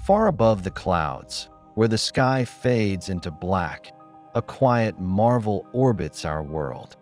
Far above the clouds, where the sky fades into black, a quiet marvel orbits our world.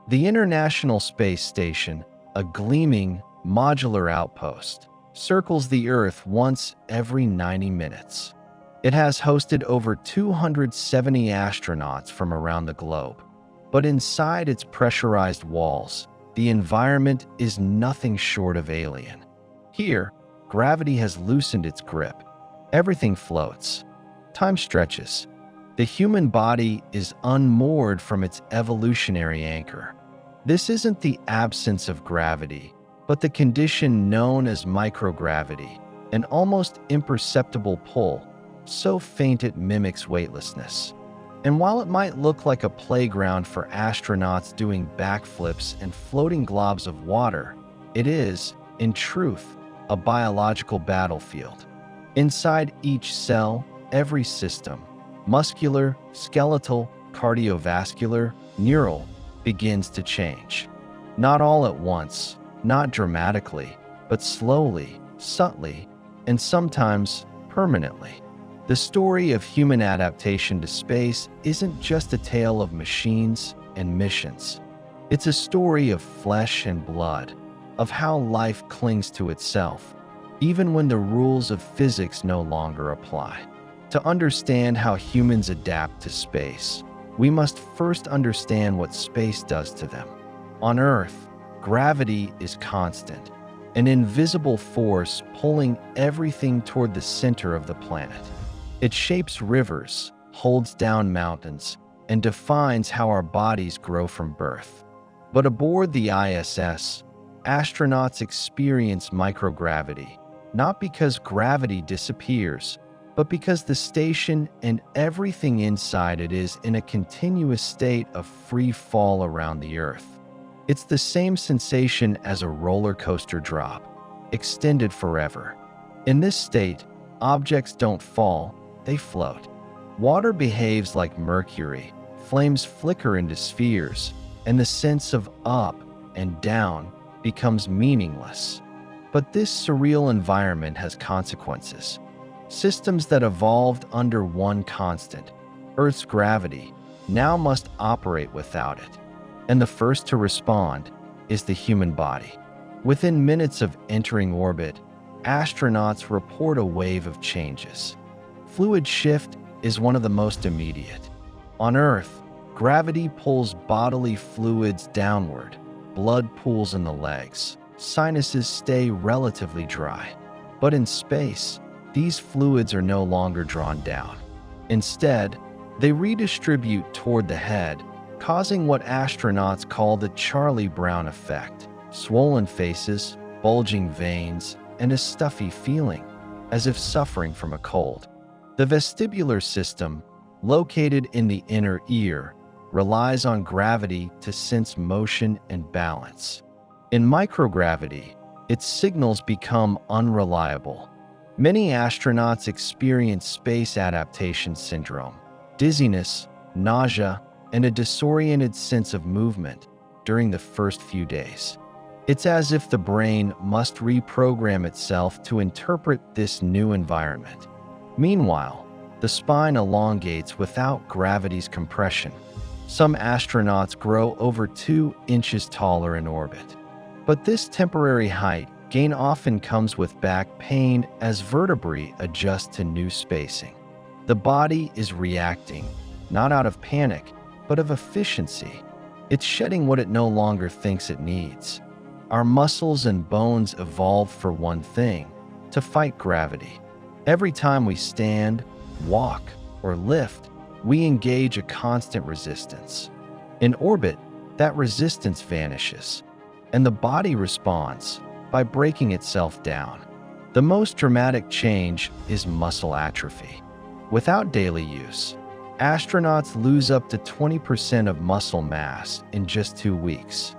The International Space Station, a gleaming, modular outpost, circles the Earth once every 90 minutes. It has hosted over 270 astronauts from around the globe. But inside its pressurized walls, the environment is nothing short of alien. Here, gravity has loosened its grip. Everything floats. Time stretches. The human body is unmoored from its evolutionary anchor. This isn't the absence of gravity, but the condition known as microgravity, an almost imperceptible pull, so faint it mimics weightlessness. And while it might look like a playground for astronauts doing backflips and floating globs of water, it is, in truth, a biological battlefield. Inside each cell, every system, muscular, skeletal, cardiovascular, neural, begins to change. Not all at once, not dramatically, but slowly, subtly, and sometimes permanently. The story of human adaptation to space isn't just a tale of machines and missions. It's a story of flesh and blood, of how life clings to itself, even when the rules of physics no longer apply. To understand how humans adapt to space, we must first understand what space does to them. On Earth, gravity is constant, an invisible force pulling everything toward the center of the planet. It shapes rivers, holds down mountains, and defines how our bodies grow from birth. But aboard the ISS, astronauts experience microgravity, not because gravity disappears, but because the station and everything inside it is in a continuous state of free fall around the Earth. It's the same sensation as a roller coaster drop, extended forever. In this state, objects don't fall, they float. Water behaves like mercury, flames flicker into spheres, and the sense of up and down becomes meaningless. But this surreal environment has consequences. Systems that evolved under one constant, Earth's gravity, now must operate without it. And the first to respond is the human body. Within minutes of entering orbit, astronauts report a wave of changes. Fluid shift is one of the most immediate. On Earth, gravity pulls bodily fluids downward. Blood pools in the legs. Sinuses stay relatively dry. But in space, these fluids are no longer drawn down. Instead, they redistribute toward the head, causing what astronauts call the Charlie Brown effect: swollen faces, bulging veins, and a stuffy feeling, as if suffering from a cold. The vestibular system, located in the inner ear, relies on gravity to sense motion and balance. In microgravity, its signals become unreliable. Many astronauts experience space adaptation syndrome, dizziness, nausea, and a disoriented sense of movement during the first few days. It's as if the brain must reprogram itself to interpret this new environment. Meanwhile, the spine elongates without gravity's compression. Some astronauts grow over 2 inches taller in orbit. But this temporary height gain often comes with back pain as vertebrae adjust to new spacing. The body is reacting, not out of panic, but of efficiency. It's shedding what it no longer thinks it needs. Our muscles and bones evolved for one thing: to fight gravity. Every time we stand, walk, or lift, we engage a constant resistance. In orbit, that resistance vanishes, and the body responds by breaking itself down. The most dramatic change is muscle atrophy. Without daily use, astronauts lose up to 20% of muscle mass in just 2 weeks.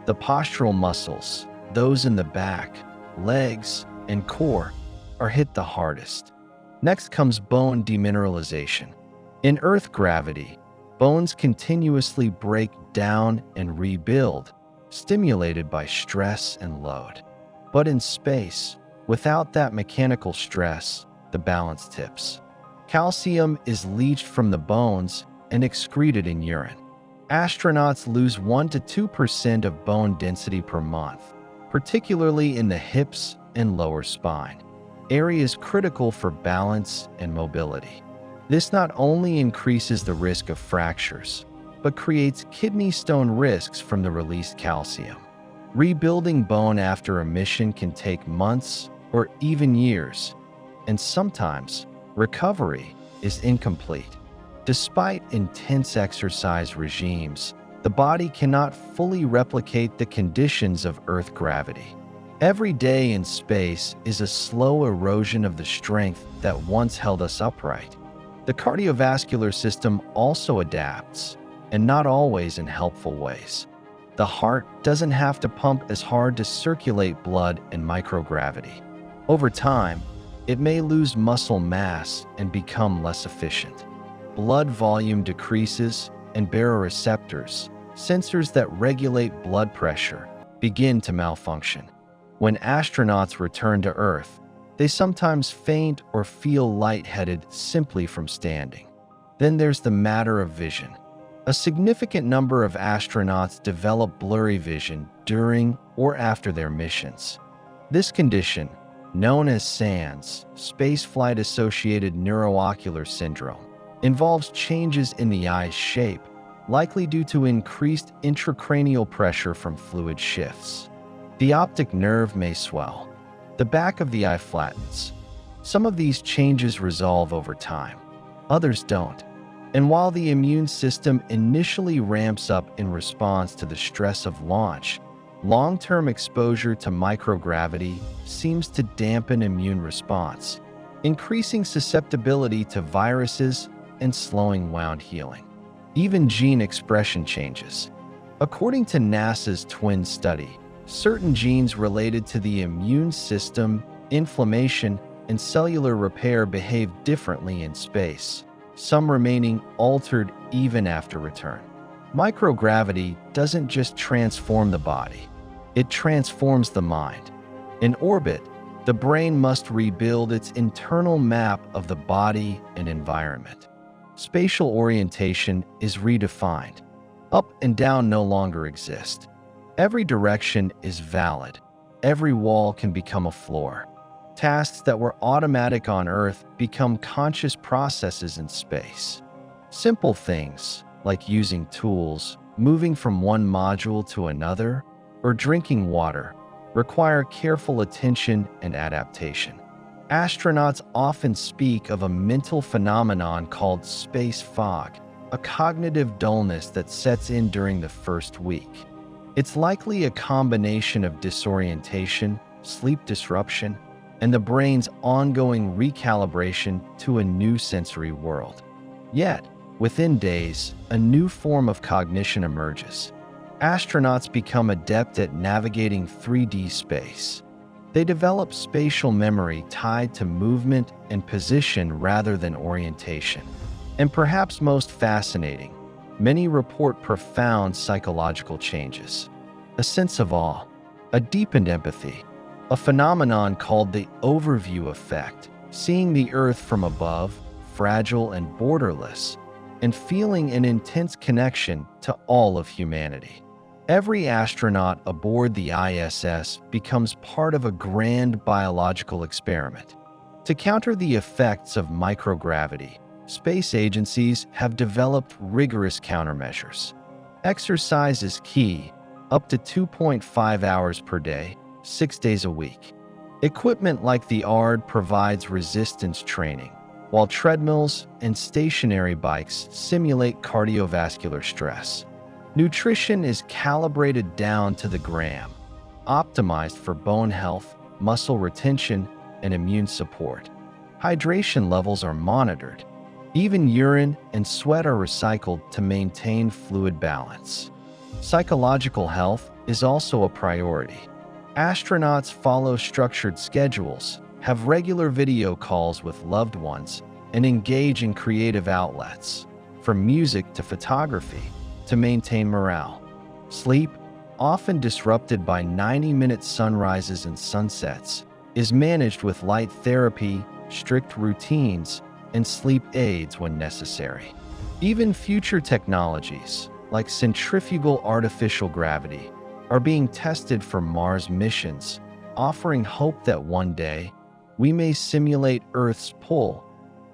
The postural muscles, those in the back, legs, and core, are hit the hardest. Next comes bone demineralization. In Earth gravity, bones continuously break down and rebuild, stimulated by stress and load. But in space, without that mechanical stress, the balance tips. Calcium is leached from the bones and excreted in urine. Astronauts lose 1 to 2% of bone density per month, particularly in the hips and lower spine, areas critical for balance and mobility. This not only increases the risk of fractures, but creates kidney stone risks from the released calcium. Rebuilding bone after a mission can take months or even years, and sometimes recovery is incomplete. Despite intense exercise regimes, the body cannot fully replicate the conditions of Earth gravity. Every day in space is a slow erosion of the strength that once held us upright. The cardiovascular system also adapts, and not always in helpful ways. The heart doesn't have to pump as hard to circulate blood in microgravity. Over time, it may lose muscle mass and become less efficient. Blood volume decreases, and baroreceptors, sensors that regulate blood pressure, begin to malfunction. When astronauts return to Earth, they sometimes faint or feel lightheaded simply from standing. Then there's the matter of vision. A significant number of astronauts develop blurry vision during or after their missions. This condition, known as SANS, spaceflight-associated neuroocular syndrome, involves changes in the eye's shape, likely due to increased intracranial pressure from fluid shifts. The optic nerve may swell. The back of the eye flattens. Some of these changes resolve over time. Others don't. And while the immune system initially ramps up in response to the stress of launch, long-term exposure to microgravity seems to dampen immune response, increasing susceptibility to viruses and slowing wound healing. Even gene expression changes. According to NASA's twin study, certain genes related to the immune system, inflammation, and cellular repair behave differently in space, some remaining altered even after return. Microgravity doesn't just transform the body, it transforms the mind. In orbit, the brain must rebuild its internal map of the body and environment. Spatial orientation is redefined. Up and down no longer exist. Every direction is valid. Every wall can become a floor. Tasks that were automatic on Earth become conscious processes in space. Simple things like using tools, moving from one module to another, or drinking water require careful attention and adaptation. Astronauts often speak of a mental phenomenon called space fog, a cognitive dullness that sets in during the first week. It's likely a combination of disorientation, sleep disruption, and the brain's ongoing recalibration to a new sensory world. Yet, within days, a new form of cognition emerges. Astronauts become adept at navigating 3D space. They develop spatial memory tied to movement and position rather than orientation. And perhaps most fascinating, many report profound psychological changes. A sense of awe, a deepened empathy, a phenomenon called the overview effect, seeing the Earth from above, fragile and borderless, and feeling an intense connection to all of humanity. Every astronaut aboard the ISS becomes part of a grand biological experiment. To counter the effects of microgravity, space agencies have developed rigorous countermeasures. Exercise is key, up to 2.5 hours per day, 6 days a week. Equipment like the ARD provides resistance training, while treadmills and stationary bikes simulate cardiovascular stress. Nutrition is calibrated down to the gram, optimized for bone health, muscle retention, and immune support. Hydration levels are monitored. Even urine and sweat are recycled to maintain fluid balance. Psychological health is also a priority. Astronauts follow structured schedules, have regular video calls with loved ones, and engage in creative outlets, from music to photography, to maintain morale. Sleep, often disrupted by 90-minute sunrises and sunsets, is managed with light therapy strict routines, and sleep aids when necessary. Even future technologies, like centrifugal artificial gravity, are being tested for Mars missions, offering hope that one day we may simulate Earth's pull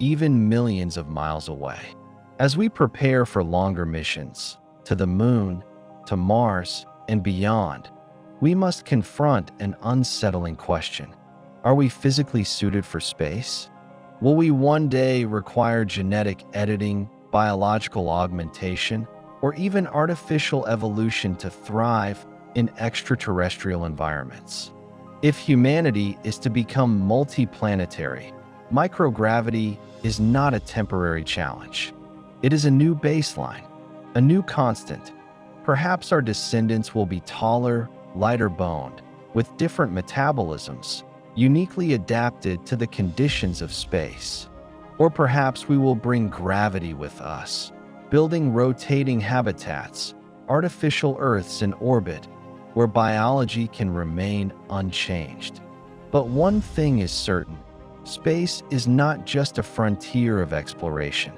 even millions of miles away. As we prepare for longer missions to the Moon, to Mars, and beyond, we must confront an unsettling question. Are we physically suited for space? Will we one day require genetic editing, biological augmentation, or even artificial evolution to thrive in extraterrestrial environments? If humanity is to become multiplanetary, microgravity is not a temporary challenge. It is a new baseline, a new constant. Perhaps our descendants will be taller, lighter boned, with different metabolisms, uniquely adapted to the conditions of space. Or perhaps we will bring gravity with us, building rotating habitats, artificial Earths in orbit, where biology can remain unchanged. But one thing is certain: space is not just a frontier of exploration.